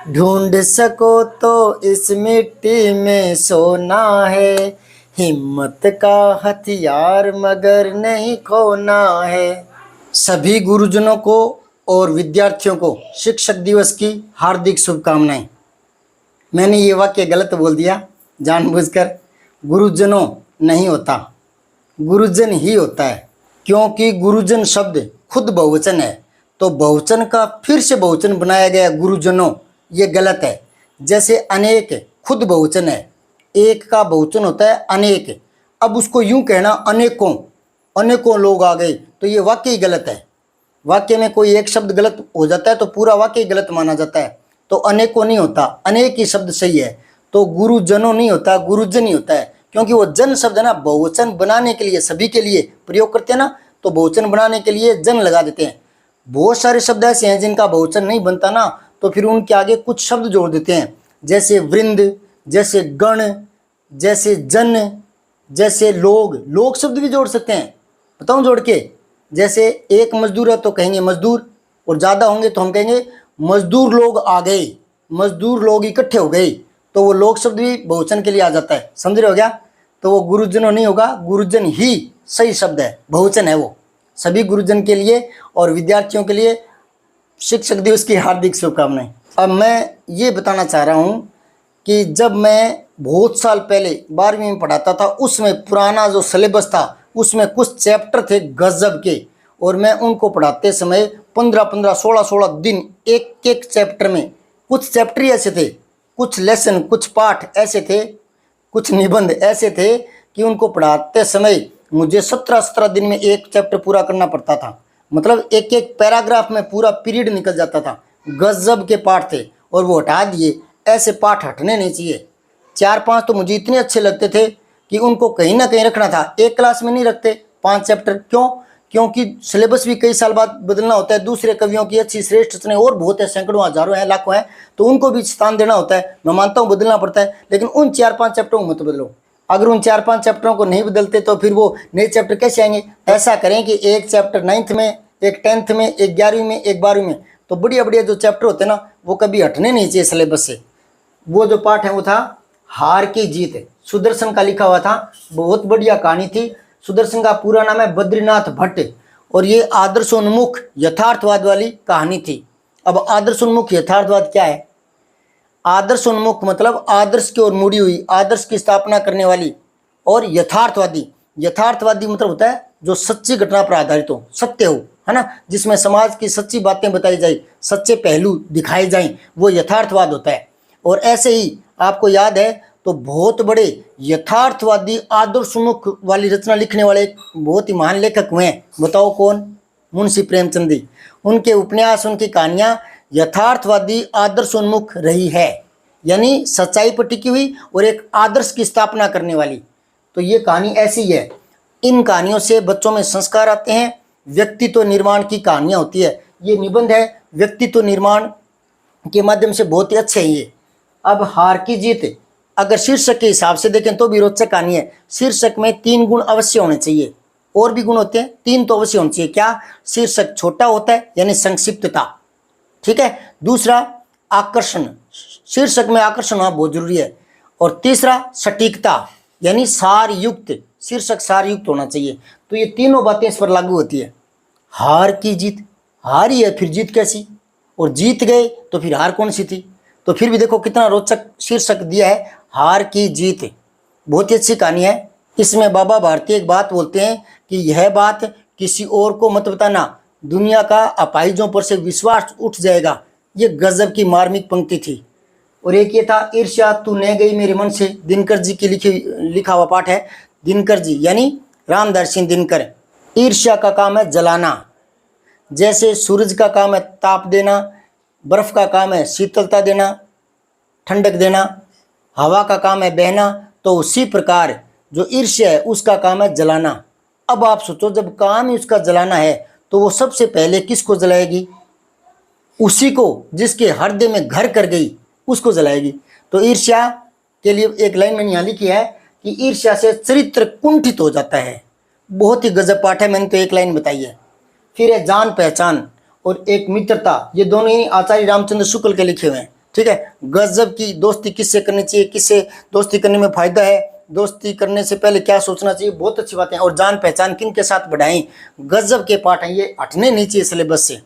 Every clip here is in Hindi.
ढूंढ सको तो इस मिट्टी में सोना है, हिम्मत का हथियार मगर नहीं खोना है। सभी गुरुजनों को और विद्यार्थियों को शिक्षक दिवस की हार्दिक शुभकामनाएं। मैंने ये वाक्य गलत बोल दिया जानबूझकर। गुरुजनों नहीं होता, गुरुजन ही होता है, क्योंकि गुरुजन शब्द खुद बहुवचन है, तो बहुवचन का फिर से बहुवचन बनाया गया गुरुजनों, ये गलत है। जैसे अनेक खुद बहुवचन है, एक का बहुवचन होता है अनेक। अब उसको यूं कहना अनेकों, अनेकों लोग आ गए, तो ये वाक्य ही गलत है। वाक्य में कोई एक शब्द गलत हो जाता है तो पूरा वाक्य गलत माना जाता है। तो अनेकों नहीं होता, अनेक ही शब्द सही है। तो गुरुजनों नहीं होता, गुरुजन ही होता है, क्योंकि वो जन शब्द है ना, बहुवचन बनाने के लिए, सभी के लिए प्रयोग करते हैं ना, तो बहुवचन बनाने के लिए जन लगा देते हैं। बहुत सारे शब्द ऐसे हैं जिनका बहुवचन नहीं बनता ना, तो फिर उनके आगे कुछ शब्द जोड़ देते हैं, जैसे वृंद, जैसे गण, जैसे जन, जैसे लोग। लोग शब्द भी जोड़ सकते हैं, बताऊं जोड़ के। जैसे एक मजदूर है तो कहेंगे मजदूर, और ज़्यादा होंगे तो हम कहेंगे मजदूर लोग आ गए, मजदूर लोग इकट्ठे हो गए, तो वो लोग शब्द भी बहुवचन के लिए आ जाता है। समझ रहे हो क्या? तो वो गुरुजनों नहीं होगा, गुरुजन ही सही शब्द है, बहुवचन है वो। सभी गुरुजन के लिए और विद्यार्थियों के लिए शिक्षक दिवस की हार्दिक शुभकामनाएं। अब मैं ये बताना चाह रहा हूँ कि जब मैं बहुत साल पहले 12वीं में पढ़ाता था, उसमें पुराना जो सिलेबस था उसमें कुछ चैप्टर थे गजब के, और मैं उनको पढ़ाते समय 15-15, 16-16 दिन एक एक चैप्टर में, कुछ चैप्टर ही ऐसे थे, कुछ लेसन, कुछ पाठ ऐसे थे, कुछ निबंध ऐसे थे कि उनको पढ़ाते समय मुझे 17-17 दिन में एक चैप्टर पूरा करना पड़ता था। मतलब एक एक पैराग्राफ में पूरा पीरियड निकल जाता था। गजब के पाठ थे, और वो हटा दिए। ऐसे पाठ हटने नहीं चाहिए। 4-5 तो मुझे इतने अच्छे लगते थे कि उनको कहीं ना कहीं रखना था, एक क्लास में नहीं रखते 5 चैप्टर। क्यों? क्योंकि सिलेबस भी कई साल बाद बदलना होता है, दूसरे कवियों की अच्छी श्रेष्ठ रचनाएं और बहुत है, सैकड़ों हजारों हैं, लाखों हैं, तो उनको भी स्थान देना होता है। मैं मानता हूँ बदलना पड़ता है, लेकिन उन 4-5 चैप्टरों को मत बदलो। अगर उन 4-5 चैप्टरों को नहीं बदलते तो फिर वो नए चैप्टर कैसे आएंगे? ऐसा करें कि एक चैप्टर 9th में, एक 10th में, एक 11वीं में, एक 12वीं में, तो बढ़िया बढ़िया जो चैप्टर होते हैं ना, वो कभी हटने नहीं चाहिए सिलेबस से। वो जो पाठ है वो था हार की जीत, सुदर्शन का लिखा हुआ था, बहुत बढ़िया कहानी थी। सुदर्शन का पूरा नाम है बद्रीनाथ भट्ट, और ये आदर्शोन्मुख यथार्थवाद वाली कहानी थी। अब आदर्शोन्मुख यथार्थवाद क्या है? आदर्शोन्मुख मतलब आदर्श की ओर मुड़ी हुई, आदर्श की स्थापना करने वाली, और यथार्थवादी, यथार्थवादी मतलब होता है जो सच्ची घटना पर आधारित हो, सत्य हो, है ना, जिसमें समाज की सच्ची बातें बताई जाए, सच्चे पहलू दिखाए जाएं, वो यथार्थवाद होता है। और ऐसे ही आपको याद है तो बहुत बड़े यथार्थवादी आदर्शोन्मुख वाली रचना लिखने वाले एक बहुत ही महान लेखक हुए हैं, बताओ कौन? मुंशी प्रेमचंद जी। उनके उपन्यास, उनकी कहानियां यथार्थवादी आदर्शोन्मुख रही है, यानी सच्चाई पर टिकी हुई और एक आदर्श की स्थापना करने वाली। तो ये कहानी ऐसी है। इन कहानियों से बच्चों में संस्कार आते हैं, व्यक्तित्व निर्माण की कहानियां होती है। ये निबंध है व्यक्तित्व निर्माण के माध्यम से बहुत ही अच्छे हैं ये। अब हार की जीत, अगर शीर्षक के हिसाब से देखें तो भी रोचक कहानी है। शीर्षक में 3 गुण अवश्य होने चाहिए, और भी गुण होते हैं, 3 तो अवश्य होने चाहिए। क्या? शीर्षक छोटा होता है, यानी संक्षिप्तता, ठीक है। दूसरा आकर्षण, शीर्षक में आकर्षण होना बहुत जरूरी है। और तीसरा सटीकता, यानी सार युक्त, शीर्षक सार युक्त होना चाहिए। तो ये तीनों बातें इस पर लागू होती है। हार की जीत, हार ही है, फिर जीत कैसी? और जीत गए तो फिर हार कौन सी थी? तो फिर भी देखो कितना रोचक शीर्षक दिया है, हार की जीत। बहुत ही अच्छी कहानी है। इसमें बाबा भारती एक बात बोलते हैं कि यह बात किसी और को मत बताना, दुनिया का अपाहिजों पर से विश्वास उठ जाएगा। ये गजब की मार्मिक पंक्ति थी। और एक ये था ईर्ष्या तू न गई मेरे मन से, दिनकर जी की लिखा हुआ पाठ है। दिनकर जी यानी रामदास सिंह दिनकर। ईर्ष्या का काम है जलाना, जैसे सूरज का काम है ताप देना, बर्फ का काम है शीतलता देना, ठंडक देना, हवा का काम है बहना, तो उसी प्रकार जो ईर्ष्या है उसका काम है जलाना। अब आप सोचो, जब काम ही उसका जलाना है तो वो सबसे पहले किसको जलाएगी? उसी को जिसके हृदय में घर कर गई, उसको जलाएगी। तो ईर्ष्या के लिए एक लाइन मैंने यहाँ लिखी है कि ईर्ष्या से चरित्र कुंठित हो जाता है। बहुत ही गजब पाठ है, मैंने तो एक लाइन बताई है। फिर है जान पहचान और एक मित्रता, ये दोनों ही आचार्य रामचंद्र शुक्ल के लिखे हुए हैं। ठीक है। गजब की दोस्ती किससे करनी चाहिए, किससे दोस्ती करने में फायदा है, दोस्ती करने से पहले क्या सोचना चाहिए, बहुत अच्छी बातें। और जान पहचान किन के साथ बढ़ाएं, गजब के पाठ हैं ये, हटने नहीं चाहिए सिलेबस से।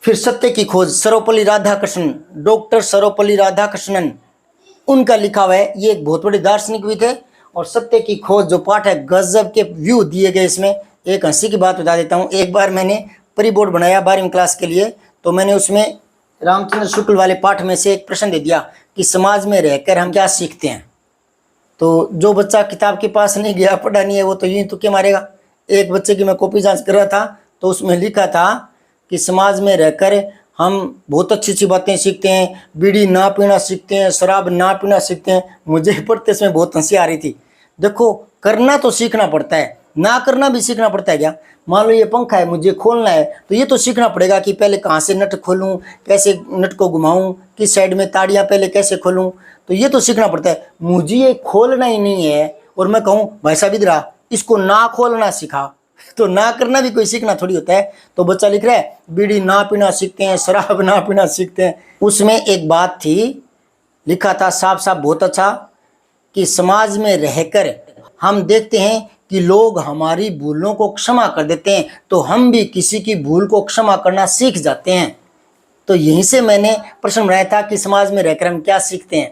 फिर सत्य की खोज, सर्वपल्ली राधाकृष्णन, डॉक्टर सर्वपल्ली राधाकृष्णन, उनका लिखा हुआ है, ये एक बहुत बड़े दार्शनिक भी थे। और सत्य की खोज जो पाठ है, गजब के व्यू दिए गए इसमें। एक हंसी की बात बता देता हूँ, एक बार मैंने प्री बोर्ड बनाया 12वीं क्लास के लिए, तो मैंने उसमें रामचंद्र शुक्ल वाले पाठ में से एक प्रश्न दे दिया कि समाज में रहकर हम क्या सीखते हैं। तो जो बच्चा किताब के पास नहीं गया, पढ़ा नहीं है, वो तो यूं तो क्या मारेगा। एक बच्चे की मैं कॉपी जांच कर रहा था, तो उसमें लिखा था कि समाज में रहकर हम बहुत अच्छी अच्छी बातें सीखते हैं, बीड़ी ना पीना सीखते हैं, शराब ना पीना सीखते हैं। मुझे पढ़ते इसमें बहुत हंसी आ रही थी। देखो, करना तो सीखना पड़ता है, ना करना भी सीखना पड़ता है क्या। मान लो ये पंखा है, मुझे खोलना है, तो ये तो सीखना पड़ेगा कि पहले कहाँ से नट खोलूँ, कैसे नट को घुमाऊँ, किस साइड में ताड़ियाँ पहले कैसे खोलूँ, तो ये तो सीखना पड़ता है। मुझे ये खोलना ही नहीं है और मैं कहूँ भाई साहब इधर आ, इसको ना खोलना सिखा, तो ना करना भी कोई सीखना थोड़ी होता है। तो बच्चा लिख रहा है बीड़ी ना पीना सीखते हैं, शराब ना पीना सीखते हैं। उसमें एक बात थी, लिखा था साफ साफ बहुत अच्छा, कि समाज में रहकर हम देखते हैं कि लोग हमारी भूलों को क्षमा कर देते हैं, तो हम भी किसी की भूल को क्षमा करना सीख जाते हैं। तो यहीं से मैंने प्रश्न बनाया था कि समाज में रहकर हम क्या सीखते हैं।